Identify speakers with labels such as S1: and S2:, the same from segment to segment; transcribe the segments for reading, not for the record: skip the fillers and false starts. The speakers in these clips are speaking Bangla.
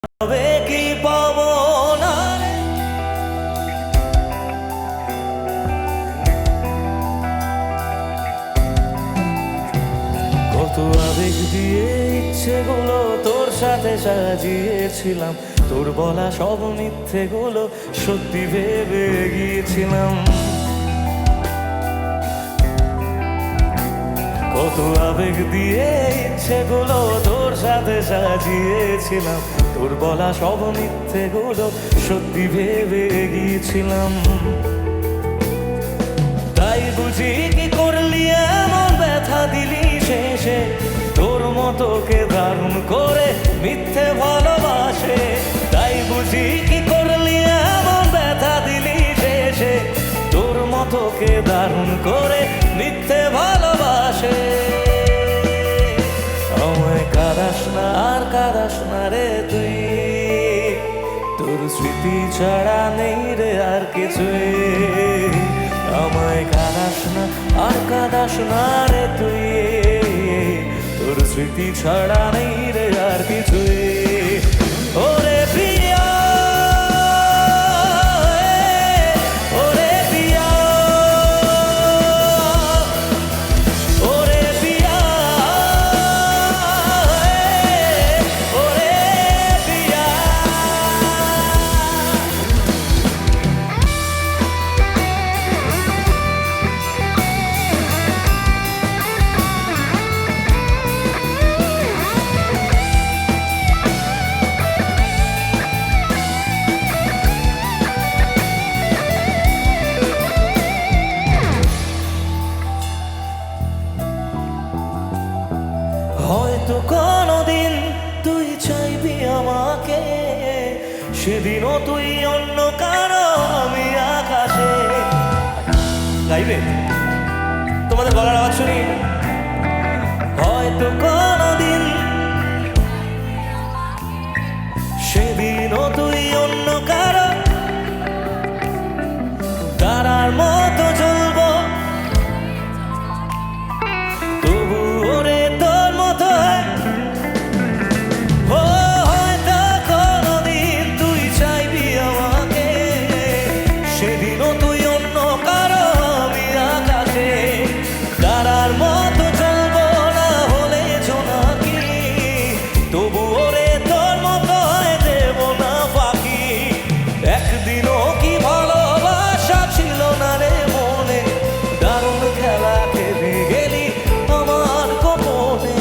S1: তবে কি পাবো না রে? কত আবেগ দিয়ে ইচ্ছেগুলো তোর সাথে সাজিয়েছিলাম, তোর বলা সব মিথ্যেগুলো সত্যি ভেবে গিয়েছিলাম। কত আবেগ দিয়ে ইচ্ছেগুলো তোর সাথে সাজিয়েছিলাম, তোর বলা সব মিথ্যেগুলো সত্যি ভেবে গিয়েছিলাম। তাই বুঝি কি করলি এমন ব্যথা দিলি শেষে, তোর মতো কে দারুণ করে মিথ্যে ভালোবাসে। তাই বুঝি কি করলি এমন ব্যথা দিলি শেষে, তোর মতো কে দারুণ করে মিথ্যে ভালোবাসে। আমায় কাঁদাস না আর কাঁদাস না রে তুই, তোর স্মৃতি ছাড়া নেই রে আর কিছুই। আমায় কাঁদাস না আর কাঁদাস না রে তুই, তোর স্মৃতি ছাড়া নেই রে আর কিছুই। ওরে প্রিয়া, ওরে প্রিয়া, ওরে প্রিয়া, ওরে প্রিয়া। হয়তো কোনদিন তুই চাইবি আমাকে, সেদিনও তুই অন্য কারো আমি আকাশে। গাইবে তোমাদের গলার আওয়াজ শুনি। হয়তো কোনদিন সেদিনও তুই অন্য কারো তারার মতো জ্বলবো, তবু ওরে তোর মতো। ও হয়তো কোনদিন তুই চাইবি আমাকে, সেদিনও তুই অন্য কারো আমি আকাশে। তারার মতো জ্বলবো না হলে জোনাকি, তবু ওরে তোর মতো দেব না ফাঁকি। একদিনও কি ভালোবাসা ছিল না রে মনে, দারুণ খেলা খেলে গেলি আমার গোপনে।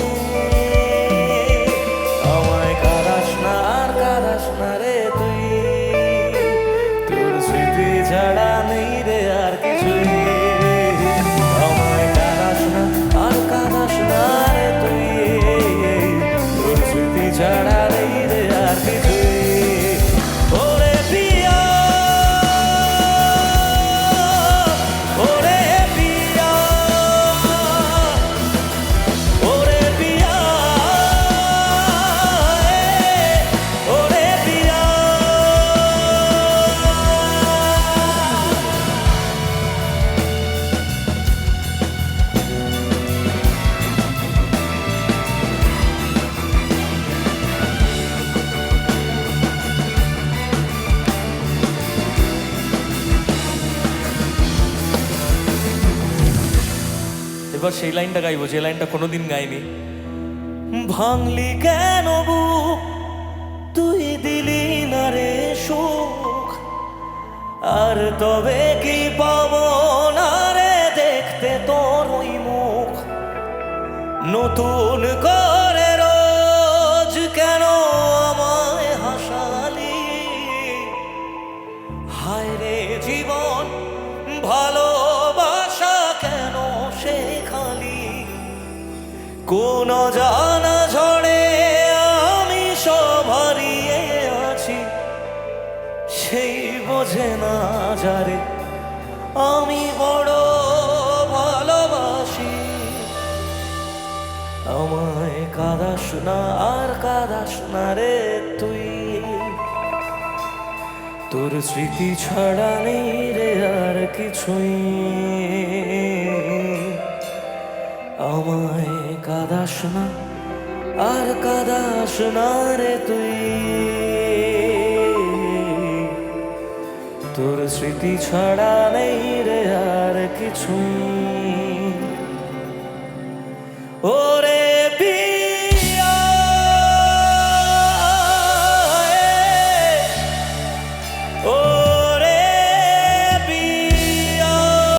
S1: আমায় কাঁদাস না আর কাঁদাস না রে তুই, তোর স্মৃতি ছাড়া নেই রে আর কিছুই। আমায় কাঁদাস না আর কাঁদাস না রে তুই, তোর স্মৃতি ছাড়া নেই রে আর কিছুই। ওরে প্রিয়া, ওরে প্রিয়া, ওরে প্রিয়া, ওরে প্রিয়া। এবার সেই লাইনটা গাইবো যে লাইনটা কোনোদিন গাইনি। ভাঙলি কেন বুক, তুই দিলি না রে সুখ, আর তবে কি পাবো না রে দেখতে তোর ওই মুখ। নতুন করে রোজ কেন আমায় হাসালি, হায় রে জীবন ভালোবাসা কেন শেখালি। কোন জানা ঝড়ে আমি সব হারিয়ে আছি, সেই বোঝে না যারে আমি বড় ভালোবাসি। আমায় কাঁদাস না আর কাঁদাস না রে তুই, তোর স্মৃতি ছাড়া নেই রে আর কিছুই। আমায় কাঁদাস না আর কাঁদাস না রে তুই। স্মৃতি ছাড়া নেই রে আর কিছুই। ও